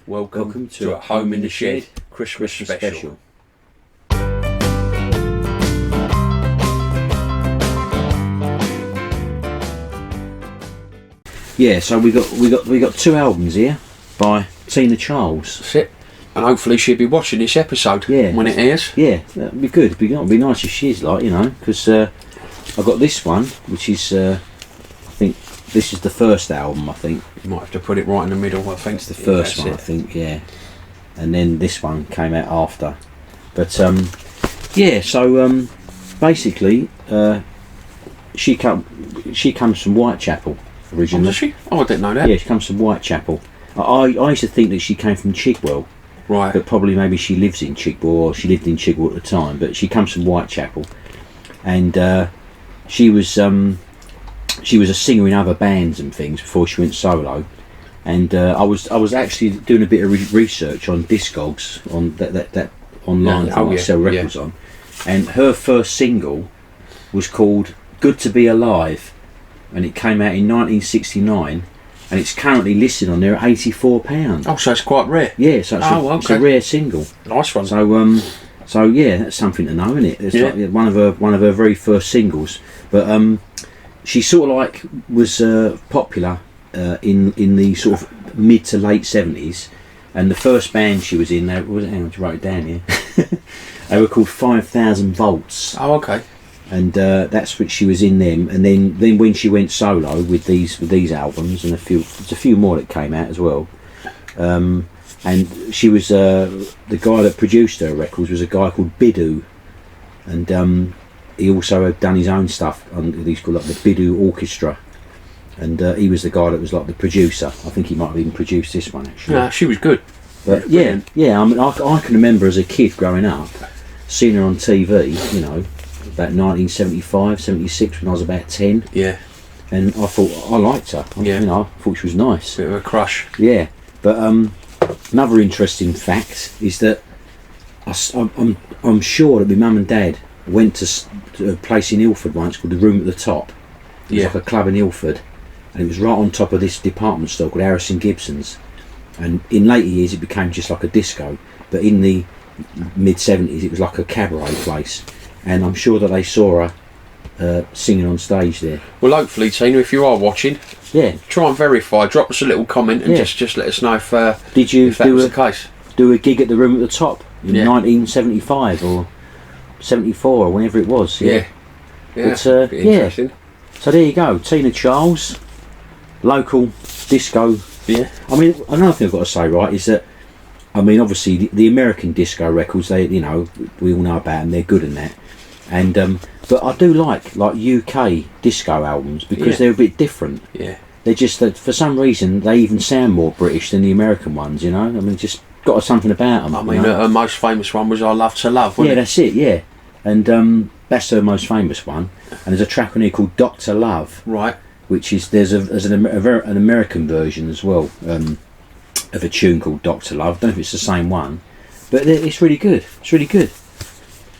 Welcome to At Home in the Shed Christmas special. Yeah, so we got two albums here by Tina Charles. That's it. And hopefully she'll be watching this episode when it airs. Yeah, that'd be good. It'd be nice if she is, like, you know, because I've got this one, which is I think this is the first album. I think You might have to put it right in the middle. I think it's the first one. I think, yeah. And then this one came out after. But yeah, so basically, she comes from Whitechapel originally. Oh, does she? Oh, I didn't know that. Yeah, she comes from Whitechapel. I used to think that she came from Chigwell. Right. But probably maybe she lives in Chigwell, or she lived in Chigwell at the time. But she comes from Whitechapel, and she was a singer in other bands and things before she went solo. And I was actually doing a bit of research on Discogs, on that online thing I sell records on, and her first single was called "Good to Be Alive," and it came out in 1969. And it's currently listed on there at £84. Oh, so it's quite rare. Yeah, so it's a rare single. Nice one. So yeah, that's something to know, isn't it? It's like one of her very first singles. But she sort of like was popular in the sort of mid to late 70s. And the first band she was in, hang on, I wrote it down here. They were called 5,000 Volts. Oh, okay. And that's what she was in them, and then when she went solo with these albums, and there's a few more that came out as well, and she was the guy that produced her records was a guy called Bidoo, and he also had done his own stuff on these called like the Bidoo Orchestra, and he was the guy that was like the producer. I think he might have even produced this one actually. Yeah, she was good. But yeah. I mean, I can remember as a kid growing up, seeing her on TV, you know. About 1975, 76 when I was about 10. Yeah. And I thought I liked her. You know, I thought she was nice. Bit of a crush. Yeah. But another interesting fact is that I'm sure that my mum and dad went to a place in Ilford once called the Room at the Top. It was like a club in Ilford, and it was right on top of this department store called Harrison Gibson's. And in later years it became just like a disco, but in the mid 70s it was like a cabaret place. And I'm sure that they saw her singing on stage there. Well, hopefully, Tina, if you are watching, try and verify. Drop us a little comment and just let us know if that was the case. Do a gig at the Room at the Top in 1975 or 74 or whenever it was. Yeah. But, interesting. So there you go, Tina Charles, local disco. Yeah. I mean, another thing I've got to say, right, is that I mean, obviously the American disco records, we all know about them. They're good in that. And but I do like UK disco albums because they're a bit different. Yeah. They're just that for some reason they even sound more British than the American ones. You know, I mean, just got something about them. I mean, her most famous one was "I Love to Love." Wasn't it? That's it. Yeah, and that's her most famous one. And there's a track on here called "Dr. Love." Right. Which is there's an American version as well of a tune called "Dr. Love." I don't know if it's the same one, but it's really good. It's really good.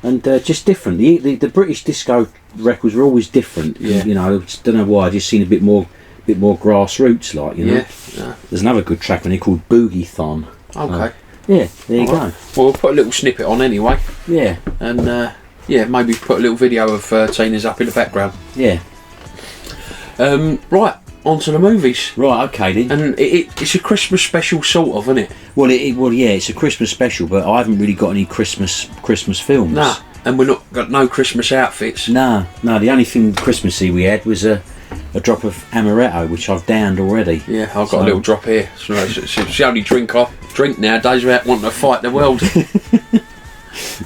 And just different. The British disco records were always different. Yeah. You know, don't know why. I just seen a bit more grassroots, like, you know. Yeah. There's another good track on it called "Boogie Thon." Okay. Yeah, there you go. Well, we'll put a little snippet on anyway. Yeah. And maybe put a little video of Tina's up in the background. Yeah. Right. On to the movies. Right. Okay then. And it's a Christmas special, sort of, isn't it? Well, it's a Christmas special, but I haven't really got any Christmas films. Nah, and we're not got no Christmas outfits. No. The only thing Christmassy we had was a drop of amaretto, which I've downed already. Yeah, I've got a little drop here. So it's the only drink I drink nowadays without wanting to fight the world.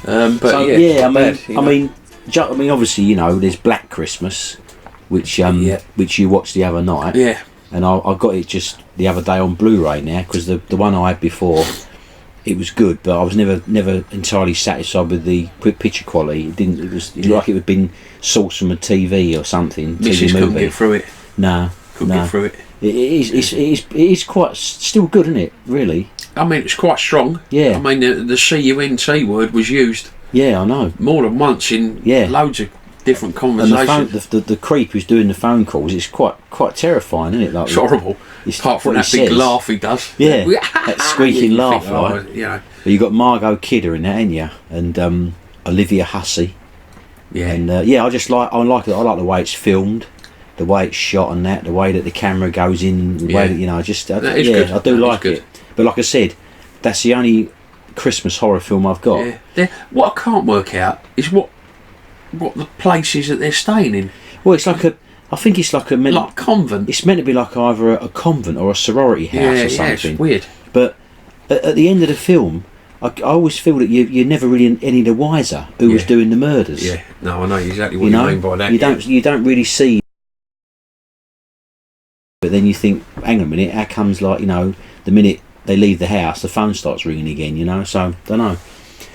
But so, I mean, obviously, you know, there's Black Christmas, which you watched the other night. Yeah. And I got it just the other day on Blu-ray now, because the one I had before, it was good, but I was never entirely satisfied with the picture quality. It was like it had been sourced from a TV or something. Mrs. couldn't get through it. No, couldn't get through it. It is quite still good, isn't it? Really. I mean, it's quite strong. Yeah. I mean, the CUNT word was used. Yeah, I know. More than once in loads of different And the, conversations. the creep who's doing the phone calls, it's quite terrifying, isn't it? Like, It's horrible. Apart from that big laugh he does. Yeah, that squeaking laugh, think, like. you know. But you got Margot Kidder in that, ain't you? And Olivia Hussey. Yeah. And I like it. I like the way it's filmed, the way it's shot, and that, the way that the camera goes in, the way that good. I do like it. But like I said, that's the only Christmas horror film I've got. Yeah. What I can't work out is what the place is that they're staying in. Well, it's like I think it's like like a convent. It's meant to be like either a convent or a sorority house or something. Yeah, it's weird. But at the end of the film, I always feel that you're never really any the wiser who was doing the murders. Yeah, no, I know exactly what you mean by that. You don't really see. But then you think, hang on a minute, how comes the minute they leave the house, the phone starts ringing again, So, don't know.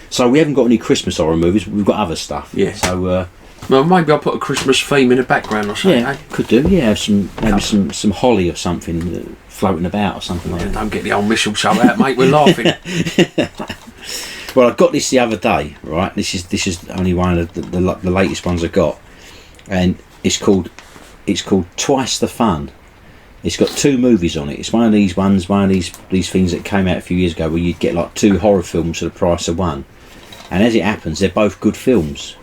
So we haven't got any Christmas horror movies, we've got other stuff. Yeah. So, well, maybe I'll put a Christmas theme in the background or something. Yeah, could do, yeah, some holly or something floating about or something like that. Don't get the old mistletoe out, mate, we're laughing. Well, I got this the other day, right? This is only one of the latest ones I got. And it's called Twice the Fun. It's got 2 movies on it. It's one of these things that came out a few years ago where you'd get like 2 horror films for the price of one. And as it happens, they're both good films,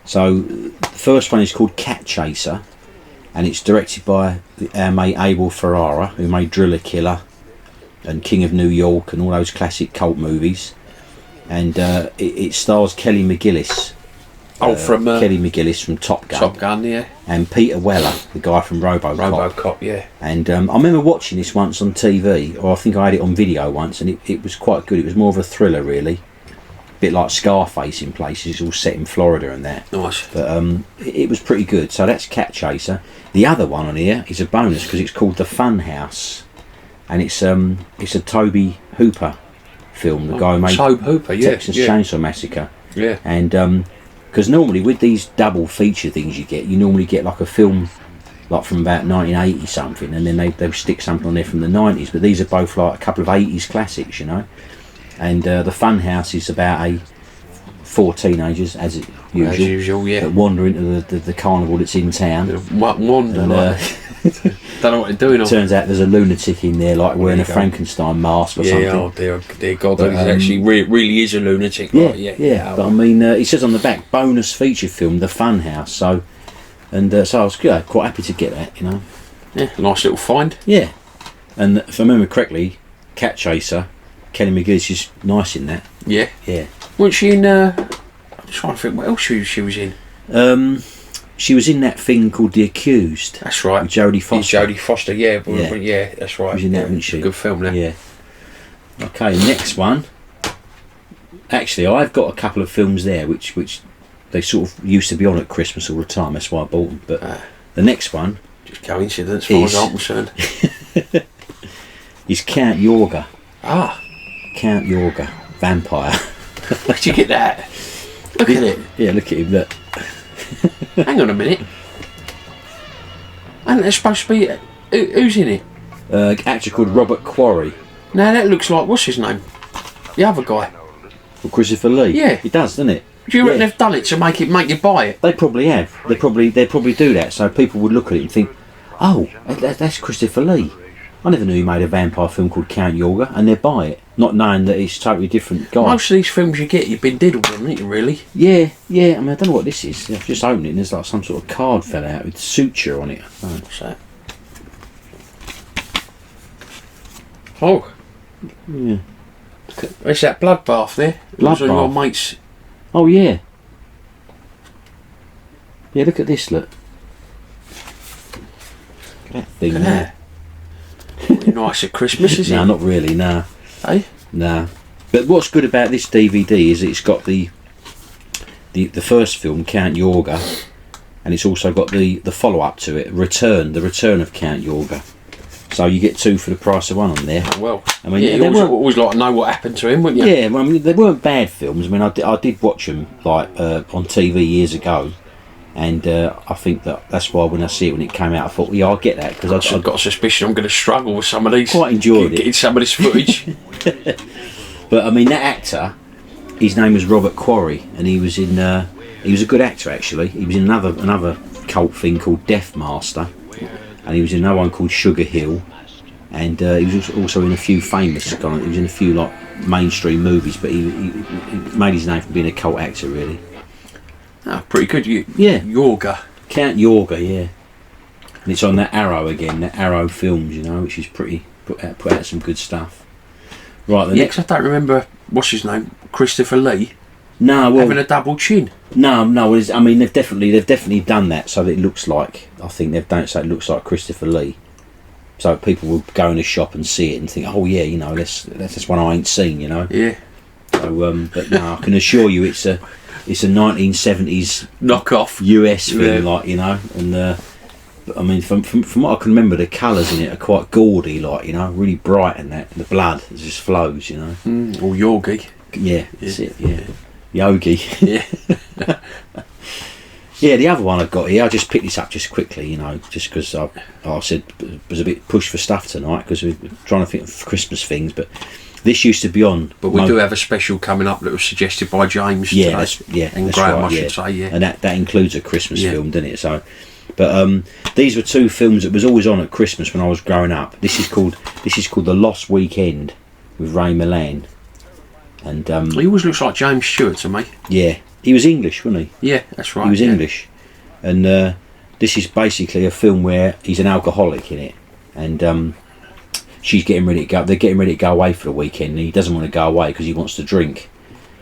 So the first one is called Cat Chaser, and it's directed by our mate Abel Ferrara, who made Driller Killer and King of New York and all those classic cult movies. And it stars Kelly McGillis. From Kelly McGillis from Top Gun. Top Gun, yeah. And Peter Weller, the guy from RoboCop. RoboCop, yeah. And I remember watching this once on TV, or I think I had it on video once, and it was quite good. It was more of a thriller, really. A bit like Scarface in places. It's all set in Florida and that. Nice. But it was pretty good. So that's Cat Chaser. The other one on here is a bonus because it's called The Fun House, and it's a Tobe Hooper film. The guy who made Tobe Hooper, yeah. Texas Chainsaw Massacre. Yeah. And because normally with these double feature things you normally get like a film like from about 1980 something, and then they'll stick something on there from the 90s, but these are both like a couple of 80s classics, And The Fun House is about 4 teenagers, as usual, yeah. that wander into the carnival that's in town. Wander, don't know what they're doing. Turns out there's a lunatic in there, like wearing a Frankenstein mask or something. Oh dear God, that actually really is a lunatic. Yeah. But I mean, it says on the back, bonus feature film, The Fun House. So I was quite happy to get that, Yeah, nice little find. Yeah, and if I remember correctly, Cat Chaser, Kelly McGillis is nice in that. Yeah. Wasn't she in? I'm trying to think what else she was in. She was in that thing called The Accused. That's right. With Jodie Foster. Jodie Foster, yeah, that's right. She was in that, wasn't she? Good film, that. Yeah. Okay, next one. Actually, I've got a couple of films there which they sort of used to be on at Christmas all the time. That's why I bought them. But the next one, just coincidence, as far as I'm concerned, is Count Yorga. Count Yorga, vampire. Where'd you get that? Look at it. Yeah, look at him. Look. Hang on a minute. And there's supposed to be who's in it? Actor called Robert Quarry. Now that looks like what's his name? The other guy. Well, Christopher Lee. Yeah, he does, doesn't it? Do you reckon they've done it to make you buy it? They probably have. They probably do that, so people would look at it and think, "Oh, that's Christopher Lee. I never knew he made a vampire film called Count Yorga," and they buy it, not knowing that it's a totally different guy. Most of these films you get, you've been diddled with, haven't you, really? Yeah. I mean, I don't know what this is. I've just opened it and there's like some sort of card fell out with suture on it. What's that? Oh. Yeah. It's that bloodbath there. Bloodbath. Your mates. Oh, yeah. Yeah, look at this, look. That thing there. Really nice at Christmas, is it? No, not really, no. Eh? No. But what's good about this DVD is it's got the first film, Count Yorga, and it's also got the follow-up to it, The Return of Count Yorga. So you get 2 for the price of 1 on there. Oh, well, I mean, you always like to know what happened to him, wouldn't you? Yeah, well, I mean, they weren't bad films. I mean, I did watch them like on TV years ago, and I think that's why when I see it when it came out, I thought, yeah, I'll get that because I've got a suspicion I'm going to struggle with some of these. Quite enjoyed getting some of this footage. But I mean, that actor, his name was Robert Quarry, and he was in He was a good actor actually. He was in another cult thing called Death Master, and he was in another one called Sugar Hill, and he was also in a few famous kind. He was in a few like mainstream movies, but he made his name from being a cult actor really. Oh, pretty good. Yeah. Yorga. Count Yorga, yeah. And it's on that Arrow again, that Arrow Films, you know, which is pretty put out some good stuff. Right, the next. 'Cause I don't remember what's his name, Christopher Lee. No, well, having a double chin. No. I mean, they've definitely done that so that it looks like. I think they've done it so it looks like Christopher Lee. So people will go in a shop and see it and think, oh yeah, you know, that's one I ain't seen, you know. Yeah. So, but no, I can assure you, it's a 1970s knockoff US thing, like, you know, and. I mean, from what I can remember, the colours in it are quite gaudy, like, you know, really bright, and that the blood just flows, you know. Or yogi. Yeah, that's it. Yeah, yogi. Yeah. Yeah, the other one I've got here, I just picked this up just quickly, you know, just because I said was a bit pushed for stuff tonight because we're trying to think of Christmas things, but this used to be on. But we do have a special coming up that was suggested by James. Yeah, and Graham, I should say. Yeah, and that includes a Christmas film, doesn't it? So. But these were two films that was always on at Christmas when I was growing up. This is called The Lost Weekend with Ray Milland, and he always looks like James Stewart to me. Yeah, he was English, wasn't he? Yeah, that's right. He was English, and this is basically a film where he's an alcoholic in it, and she's getting ready to go. They're getting ready to go away for the weekend, and he doesn't want to go away because he wants to drink,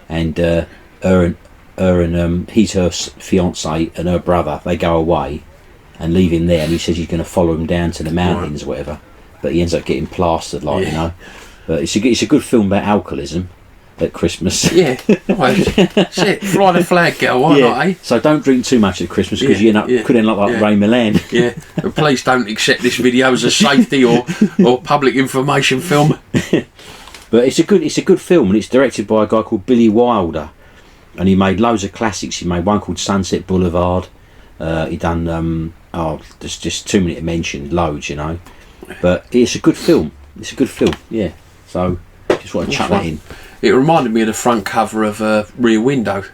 and her and he's her fiance and her brother. They go away and leave him there, and he says he's going to follow him down to the mountains or whatever, but he ends up getting plastered, like, you know. But it's a good film about alcoholism at Christmas. Yeah, right. That's it. Fly the flag, girl. Why not, eh? So don't drink too much at Christmas because you could end up like Ray Milland. Yeah, but please don't accept this video as a safety or public information film. But it's a good film, and it's directed by a guy called Billy Wilder, and he made loads of classics. He made one called Sunset Boulevard. He done there's just too many to mention, loads, you know. But it's a good film. Yeah. So just want to chuck that in. It reminded me of the front cover of Rear Window.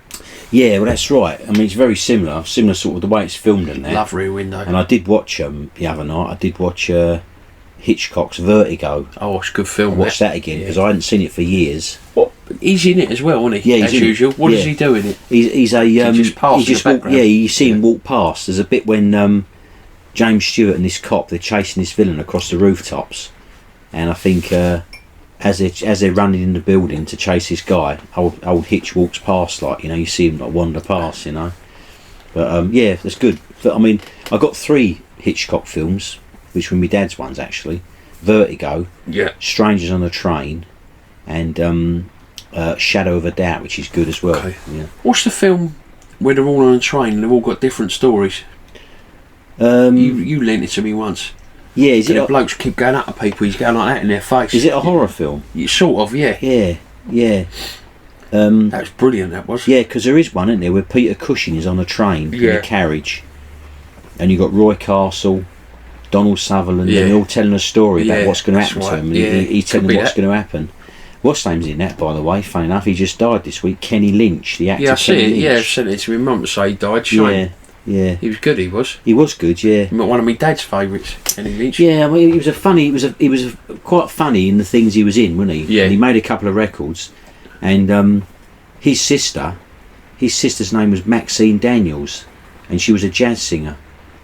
Yeah, well, that's right. I mean, it's very similar sort of the way it's filmed in there. Love Rear Window. And I did watch the other night. I did watch Hitchcock's Vertigo. Oh, it's a good film. I watched that again because I hadn't seen it for years. What? He's in it as well, isn't he? Yeah, as usual. What does he do in it? He's a he just passed in the background. Yeah, you see him walk past. There's a bit when James Stewart and this cop, they're chasing this villain across the rooftops, and I think as they're running in the building to chase this guy, old Hitch walks past, like, you know, you see him like wander past, you know. But yeah, that's good. But I mean, I got 3 Hitchcock films, which were my dad's ones actually. Vertigo, Strangers on a Train, and Shadow of a Doubt, which is good as well. Okay. Yeah. What's the film where they're all on a train and they've all got different stories? You lent it to me once. Yeah, is it? The blokes keep going up to people. He's going like that in their face. Is it a horror film? Sort of, yeah. Yeah. That was brilliant. That was. Yeah, because there is one, isn't there, where Peter Cushing is on a train in a carriage, and you got Roy Castle, Donald Sutherland, and they're all telling a story about what's going to happen to him, and he's telling them what's going to happen. What's name's in that, by the way? Funny enough, he just died this week. Kenny Lynch, the actor. Yeah, I see Kenny it. Lynch. Yeah, I sent it to my mum to say he died. Shame. Yeah. He was good. He was. He was good. Yeah. One of my dad's favourites, Kenny Lynch. Yeah, I mean, he was quite funny in the things he was in, wasn't he? Yeah. And he made a couple of records, and his sister's name was Maxine Daniels, and she was a jazz singer.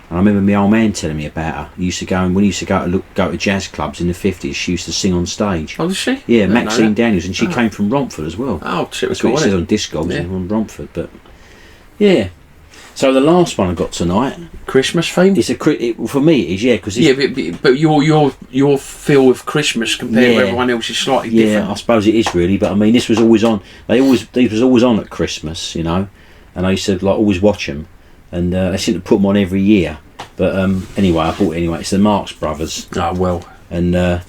And I remember my old man telling me about her. He used to go, and when he used to go to jazz clubs in the 50s, she used to sing on stage. Oh, did she? Yeah, Maxine Daniels, and she came from Romford as well. Oh, that's what it says on Discogs, on Romford. But yeah. So the last one I got tonight, Christmas theme. It's for me it is, yeah, because but your feel of Christmas compared to everyone else is slightly different. Yeah, I suppose it is really, but I mean, this was always on. These was always on at Christmas, you know, and I used to like always watch them, and they seem to put them on every year. But anyway, I bought it anyway. It's the Marx Brothers. Oh well. And A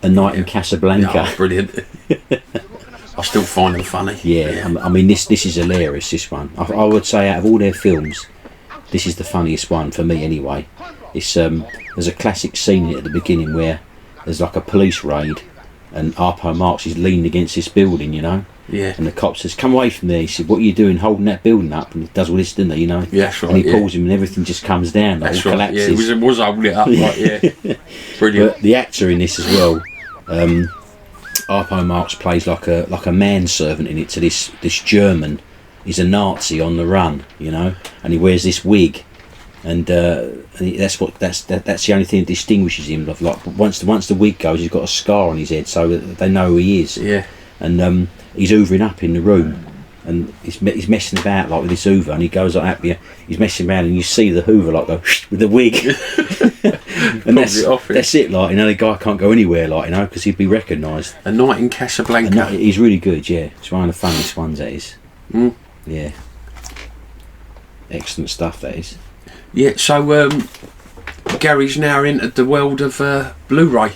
Night in Casablanca. Oh, brilliant. I still find them funny. Yeah. I mean, this is hilarious, this one. I would say out of all their films, this is the funniest one for me anyway. It's there's a classic scene at the beginning where there's like a police raid, and Arpo Marx is leaning against this building, you know. Yeah. And the cop says, "Come away from there." He said, "What are you doing, holding that building up?" And he does all this, doesn't he? You know. Yeah, that's right. And he pulls him, and everything just comes down, like, That's all right. collapses. Yeah, it was holding it up, like, yeah. Brilliant. But the actor in this as well, Arpo Marx plays like a manservant in it to this German. He's a Nazi on the run, you know, and he wears this wig, and that's the only thing that distinguishes him. Like once the wig goes, he's got a scar on his head, so that they know who he is. Yeah. And he's hoovering up in the room, and he's messing about like with this hoover, and he goes like that. He's messing around, and you see the hoover like go with the wig, and that's it. Like, you know, the guy can't go anywhere, like, you know, because he'd be recognised. A Night in Casablanca. He's really good. Yeah, it's one of the funniest ones. That is. Mm. Yeah. Excellent stuff. That is. Yeah. So Gary's now entered the world of Blu-ray.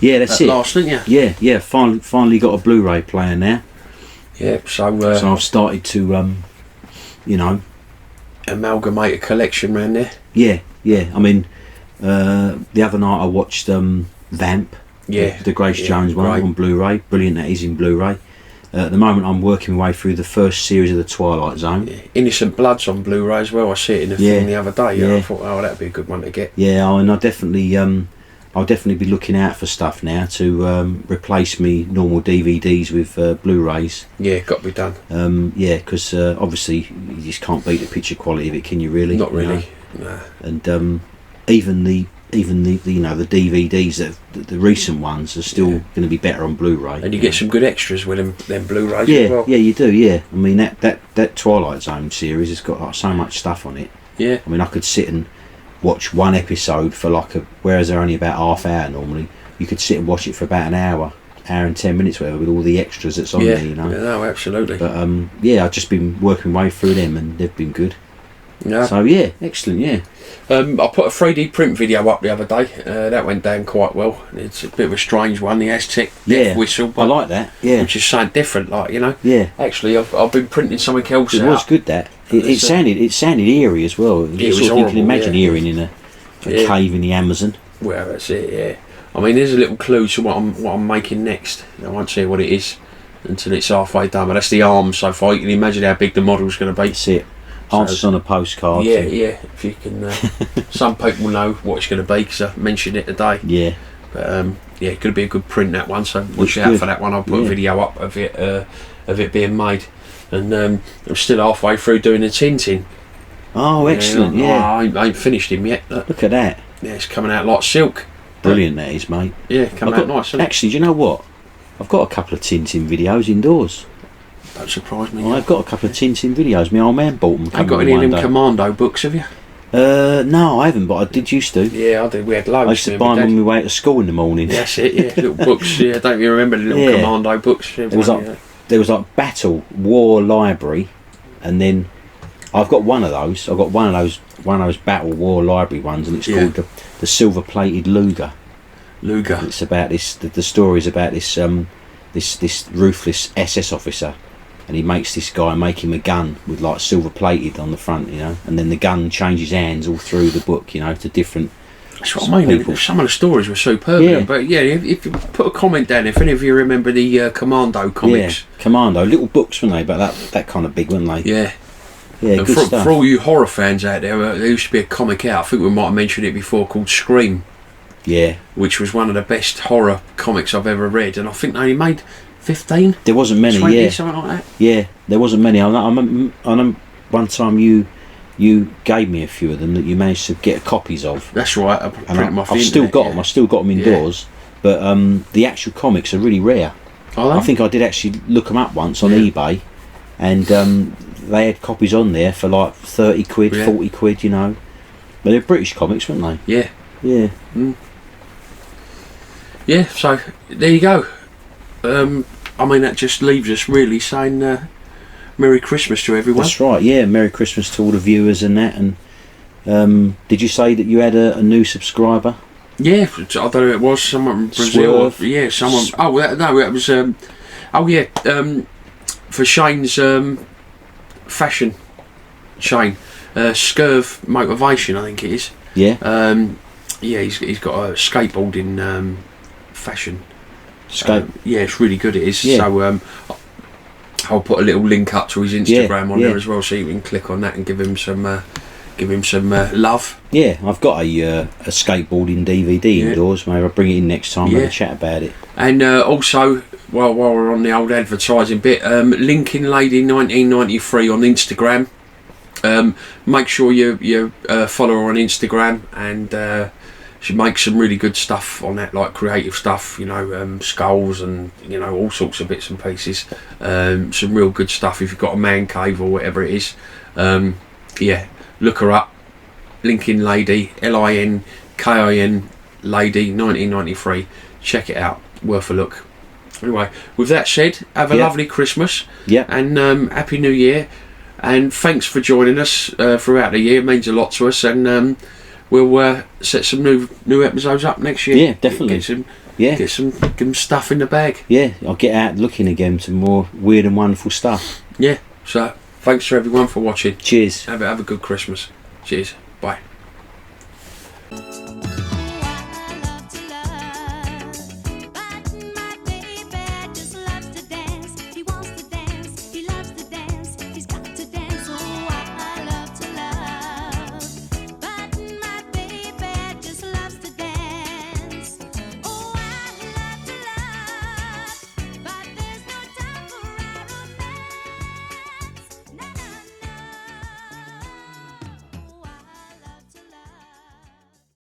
Yeah, that's it. Last, didn't you? Yeah. Finally got a Blu-ray player now. Yeah. So I've started to, you know, amalgamate a collection around there. Yeah. I mean, the other night I watched Vamp. Yeah. The Grace Jones one great. on Blu-ray. Brilliant. That is in Blu-ray. At the moment, I'm working my way through the first series of the Twilight Zone. Yeah. Innocent Blood's on Blu-ray as well. I see it in the film the other day. Yeah. I thought, oh, that'd be a good one to get. Yeah, and I'll definitely be looking out for stuff now to replace me normal DVDs with Blu-rays. Yeah, got to be done. Because obviously you just can't beat the picture quality of it, can you? Really? Not really. You know? Nah. And even the you know, the DVDs the recent ones are still going to be better on Blu-ray. And you get some good extras with them Blu-rays yeah, as well. Yeah, you do. Yeah, I mean that Twilight Zone series has got like so much stuff on it. Yeah. I mean, I could sit and watch one episode for whereas they're only about half hour normally, you could sit and watch it for about an hour and 10 minutes, whatever, with all the extras that's on there, you know. Yeah, no, absolutely. But I've just been working my way through them, and they've been good. Yeah. So yeah, excellent. Yeah. I put a 3D print video up the other day. That went down quite well. It's a bit of a strange one, the Aztec death whistle. I like that. Yeah. Which is something different, like, you know. Yeah. Actually, I've been printing something else. It was good. That it sounded eerie as well. It was sort of, horrible, you can imagine hearing in a cave in the Amazon. Well, that's it. Yeah. I mean, there's a little clue to what I'm making next. I won't say what it is until it's halfway done. But that's the arm so far. You can imagine how big the model's going to be. That's it. Answers on a postcard. Yeah. If you can, some people know what it's going to be because I mentioned it today. Yeah. But it's going to be a good print, that one. So watch out for that one. I'll put a video up of it being made, and I'm still halfway through doing the Tintin. Oh, excellent! I ain't finished him yet. Look at that. Yeah, it's coming out like silk. Brilliant, that is, mate. Yeah, coming out nice. Isn't actually, do you know what? I've got a couple of Tintin videos indoors. Don't surprise me. I've got a couple of Tintin videos. My old man bought them. Ain't got any of them Commando books, have you? No, I haven't, but I did used to. Yeah, I did. We had loads. I used to buy them on my way to school in the morning. That's it. Yeah, little books. Yeah, don't you remember the little Commando books? There was like Battle War Library, and then I've got one of those. I've got one of those Battle War Library ones, and it's called the Silver Plated Luger. It's about this. The story is about this this ruthless SS officer, and he makes this guy make him a gun with like silver plated on the front, you know, and then the gun changes hands all through the book, you know, to different. That's what I mean. Some of the stories were superb, but if you put a comment down, if any of you remember the Commando comics, Commando, little books, weren't they? But that kind of big, weren't they? Yeah. Yeah, good stuff. For all you horror fans out there used to be a comic out. I think we might have mentioned it before, called Scream. Yeah. Which was one of the best horror comics I've ever read, and I think they only made 15. There wasn't many, 20, something like that. Yeah, there wasn't many. I know one time you gave me a few of them that you managed to get copies of. That's right. I've still got them. I still got them indoors, but the actual comics are really rare. Are they? I think I did actually look them up once on eBay, and they had copies on there for like 30 quid, 40 quid, you know. But they're British comics, weren't they? Yeah. Yeah. Mm. Yeah, so there you go. I mean, that just leaves us really saying Merry Christmas to everyone. That's right, yeah. Merry Christmas to all the viewers and that. And did you say that you had a new subscriber? Yeah, I don't know who it was. Someone from Brazil. Swerve. Someone. It was. For Shane's fashion. Shane. Scurv Motivation, I think it is. Yeah. He's got a skateboarding fashion Yeah, it's really good. It is. Yeah. So I'll put a little link up to his Instagram on yeah. there as well, so you can click on that and give him some love. Yeah, I've got a skateboarding DVD indoors. Maybe I'll bring it in next time and have a chat about it. And also, while we're on the old advertising bit, Linking Lady 1993 on Instagram. Make sure you follow her on Instagram, and she makes some really good stuff on that, like creative stuff, skulls and all sorts of bits and pieces. Some real good stuff if you've got a man cave or whatever it is. Look her up. Linking Lady, LINKIN Lady 1993. Check it out, worth a look. Anyway, with that said, have a lovely Christmas, and Happy New Year, and thanks for joining us throughout the year. It means a lot to us, and we'll set some new episodes up next year. Yeah, definitely. Get some stuff in the bag. Yeah, I'll get out looking again to more weird and wonderful stuff. Yeah, so thanks to everyone for watching. Cheers. Have a good Christmas. Cheers.